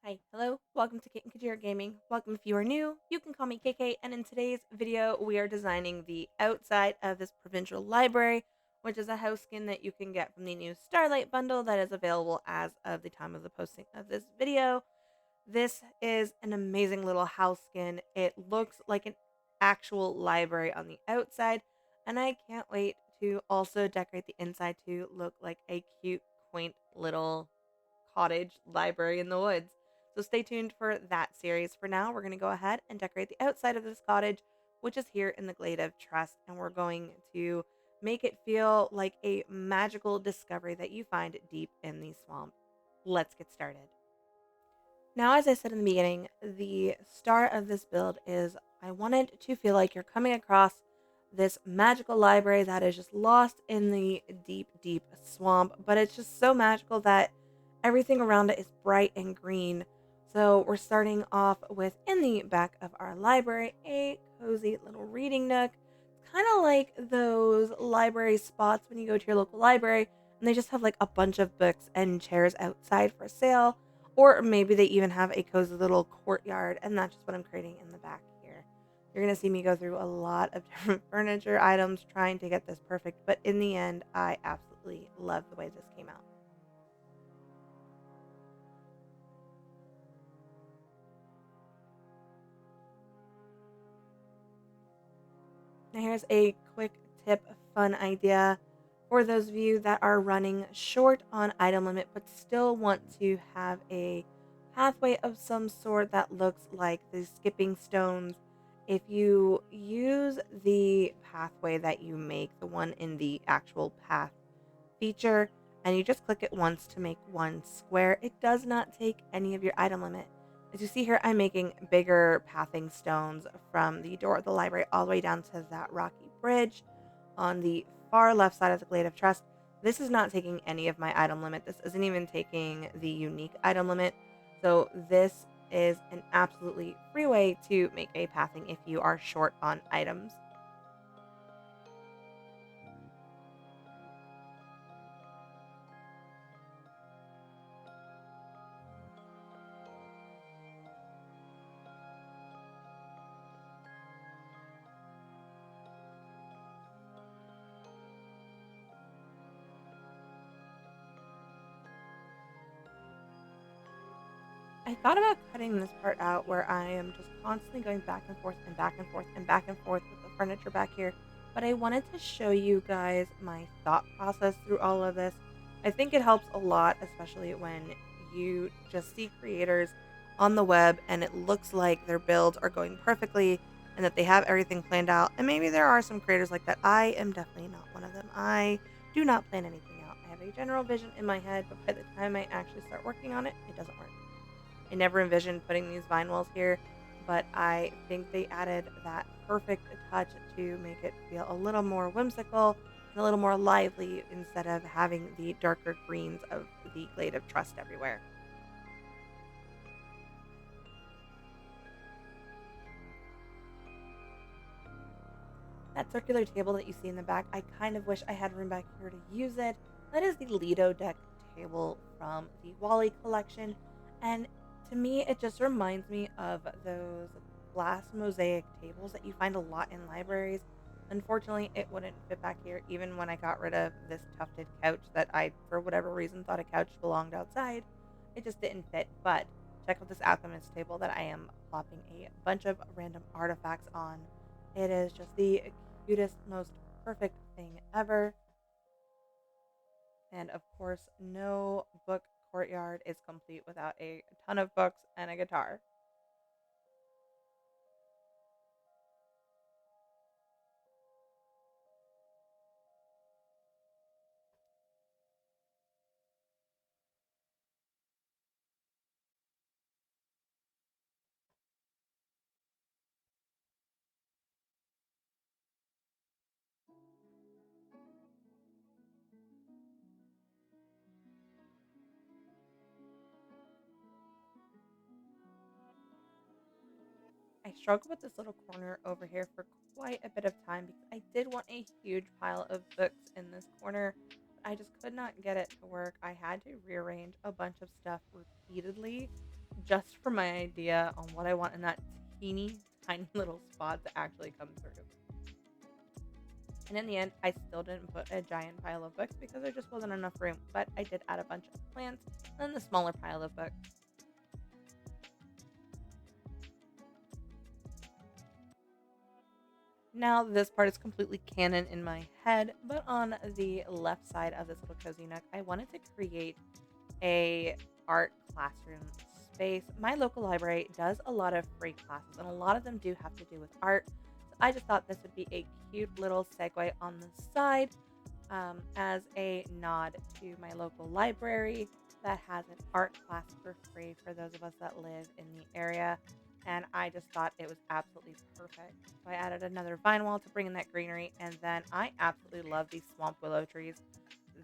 Hi, hello, welcome to Kate and Kajira Gaming. Welcome if you are new, you can call me KK, and in today's video, we are designing the outside of this Provincial library, which is a house skin that you can get from the new Starlight bundle that is available as of the time of the posting of this video. This is an amazing little house skin. It looks like an actual library on the outside, and I can't wait to also decorate the inside to look like a cute, quaint little cottage library in the woods. So stay tuned for that series. For now, we're going to go ahead and decorate the outside of this cottage, which is here in the Glade of Trust, and we're going to make it feel like a magical discovery that you find deep in the swamp. Let's get started. Now, as I said in the beginning, the start of this build is I wanted to feel like you're coming across this magical library that is just lost in the deep, deep swamp, but it's just so magical that everything around it is bright and green. So we're starting off with, in the back of our library, a cozy little reading nook. It's kind of like those library spots when you go to your local library and they just have like a bunch of books and chairs outside for sale, or maybe they even have a cozy little courtyard, and that's just what I'm creating in the back here. You're going to see me go through a lot of different furniture items trying to get this perfect, but in the end, I absolutely love the way this came out. Now, here's a quick tip, fun idea for those of you that are running short on item limit but still want to have a pathway of some sort that looks like the skipping stones. If you use the pathway that you make, the one in the actual path feature, and you just click it once to make one square, it does not take any of your item limit. As you see here, I'm making bigger pathing stones from the door of the library all the way down to that rocky bridge on the far left side of the Glade of Trust. This is not taking any of my item limit. This isn't even taking the unique item limit. So this is an absolutely free way to make a pathing if you are short on items. I thought about cutting this part out where I am just constantly going back and forth and back and forth and back and forth with the furniture back here, but I wanted to show you guys my thought process through all of this. I think it helps a lot, especially when you just see creators on the web and it looks like their builds are going perfectly and that they have everything planned out. And maybe there are some creators like that. I am definitely not one of them. I do not plan anything out. I have a general vision in my head, but by the time I actually start working on it, it doesn't work. I never envisioned putting these vine walls here, but I think they added that perfect touch to make it feel a little more whimsical and a little more lively instead of having the darker greens of the Glade of Trust everywhere. That circular table that you see in the back, I kind of wish I had room back here to use it. That is the Lido deck table from the Wally collection. And to me, it just reminds me of those glass mosaic tables that you find a lot in libraries. Unfortunately, it wouldn't fit back here, even when I got rid of this tufted couch that I, for whatever reason, thought a couch belonged outside. It just didn't fit. But check out this alchemist table that I am plopping a bunch of random artifacts on. It is just the cutest, most perfect thing ever. And of course, no book courtyard is complete without a ton of books and a guitar. I struggled with this little corner over here for quite a bit of time because I did want a huge pile of books in this corner, but I just could not get it to work. I had to rearrange a bunch of stuff repeatedly just for my idea on what I want in that teeny tiny little spot to actually come through. And in the end, I still didn't put a giant pile of books because there just wasn't enough room, but I did add a bunch of plants and then the smaller pile of books. Now, this part is completely canon in my head, but on the left side of this little cozy nook, I wanted to create a art classroom space. My local library does a lot of free classes, and a lot of them do have to do with art. So I just thought this would be a cute little segue on the side as a nod to my local library that has an art class for free for those of us that live in the area. And I just thought it was absolutely perfect. So I added another vine wall to bring in that greenery. And then I absolutely love these swamp willow trees.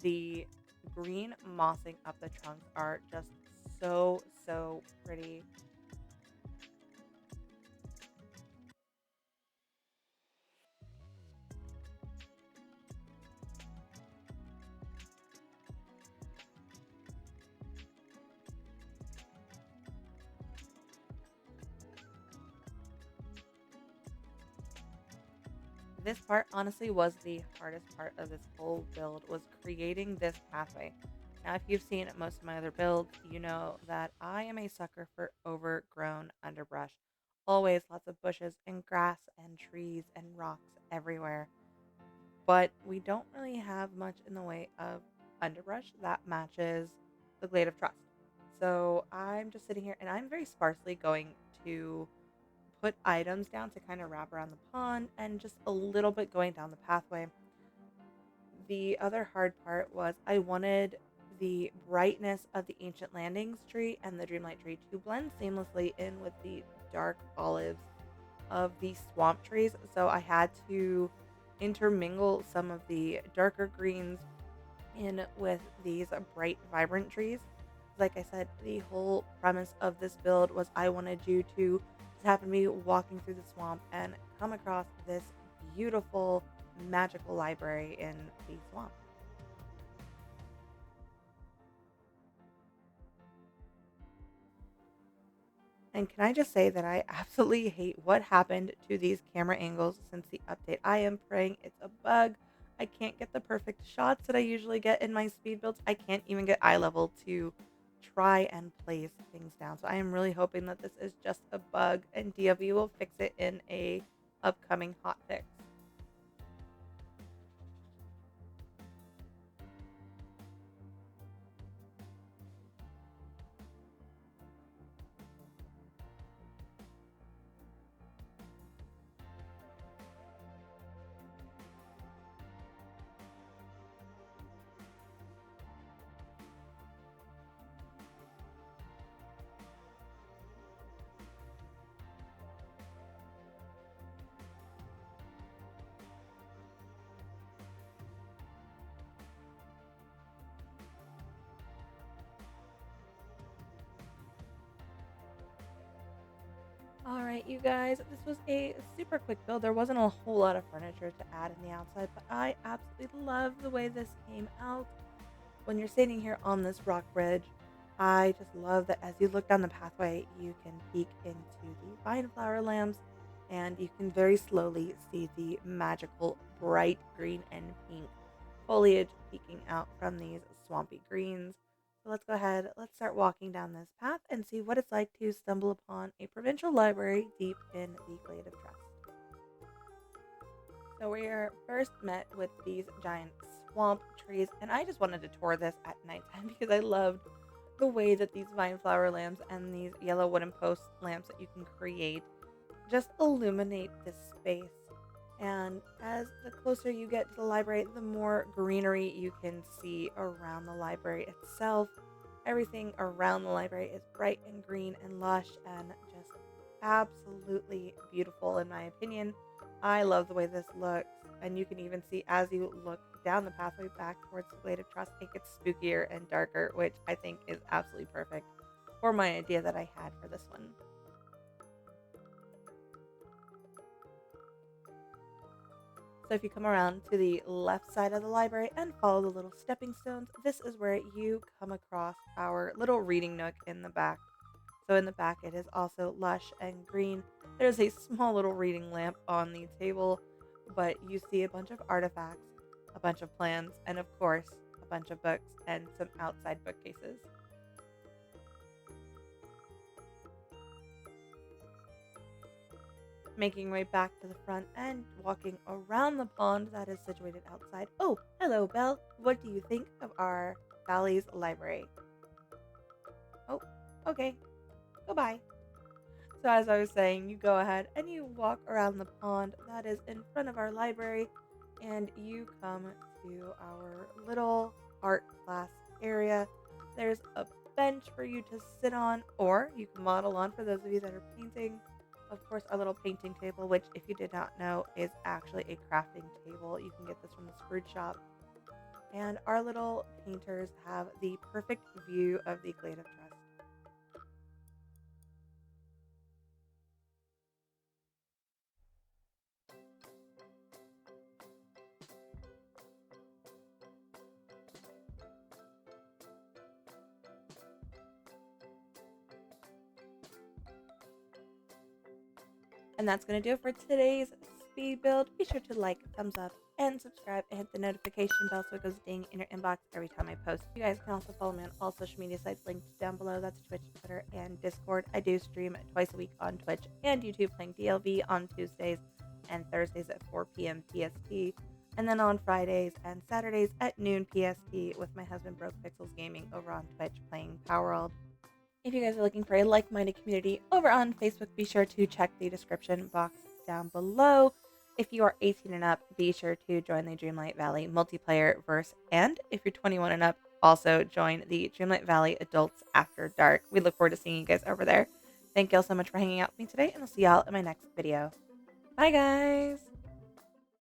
The green mossing up the trunks are just so pretty. This part honestly was the hardest part of this whole build was creating this pathway. Now, if you've seen most of my other builds, you know that I am a sucker for overgrown underbrush. Always lots of bushes and grass and trees and rocks everywhere. But we don't really have much in the way of underbrush that matches the Glade of Trust. So I'm just sitting here and I'm very sparsely going to put items down to kind of wrap around the pond and just a little bit going down the pathway. The other hard part was I wanted the brightness of the Ancient Landings tree and the Dreamlight tree to blend seamlessly in with the dark olives of the swamp trees. So I had to intermingle some of the darker greens in with these bright, vibrant trees. Like I said, the whole premise of this build was I wanted you to just happen to be walking through the swamp and come across this beautiful, magical library in the swamp. And can I just say that I absolutely hate what happened to these camera angles since the update? I am praying it's a bug. I can't get the perfect shots that I usually get in my speed builds. I can't even get eye level to try and place things down. So I am really hoping that this is just a bug and DW will fix it in a upcoming hot fix. All right, you guys, this was a super quick build. There wasn't a whole lot of furniture to add in the outside, but I absolutely love the way this came out. When you're sitting here on this rock bridge, I just love that as you look down the pathway, you can peek into the vine flower lamps and you can very slowly see the magical bright green and pink foliage peeking out from these swampy greens. So let's go ahead, let's start walking down this path and see what it's like to stumble upon a provincial library deep in the Glade of Trust. So we are first met with these giant swamp trees, and I just wanted to tour this at nighttime because I loved the way that these vine flower lamps and these yellow wooden post lamps that you can create just illuminate this space. And as the closer you get to the library, the more greenery you can see around the library itself. Everything around the library is bright and green and lush and just absolutely beautiful, in my opinion. I love the way this looks, and you can even see as you look down the pathway back towards the Glade of Trust, it gets spookier and darker, which I think is absolutely perfect for my idea that I had for this one. So if you come around to the left side of the library and follow the little stepping stones, this is where you come across our little reading nook in the back. So in the back, it is also lush and green. There's a small little reading lamp on the table, but you see a bunch of artifacts, a bunch of plans, and of course, a bunch of books and some outside bookcases. Making way back to the front and walking around the pond that is situated outside. Oh, hello, Belle. What do you think of our Valley's library? Oh, okay. Goodbye. So, as I was saying, you go ahead and you walk around the pond that is in front of our library, and you come to our little art class area. There's a bench for you to sit on, or you can model on for those of you that are painting. Of course, our little painting table, which, if you did not know, is actually a crafting table. You can get this from the Scrooge shop. And our little painters have the perfect view of the Glade of Trust. And that's going to do it for today's speed build. Be sure to like, thumbs up, and subscribe, and hit the notification bell so it goes ding in your inbox every time I post. You guys can also follow me on all social media sites linked down below. That's Twitch, Twitter, and Discord. I do stream twice a week on Twitch and YouTube, playing DLV on Tuesdays and Thursdays at 4 p.m. PST. And then on Fridays and Saturdays at noon PST with my husband Broke Pixels Gaming over on Twitch, playing Power World. If you guys are looking for a like-minded community over on Facebook, be sure to check the description box down below. If you are 18 and up, be sure to join the Dreamlight Valley multiplayer verse. And if you're 21 and up, also join the Dreamlight Valley Adults After Dark. We look forward to seeing you guys over there. Thank y'all so much for hanging out with me today, and I'll see y'all in my next video. Bye, guys!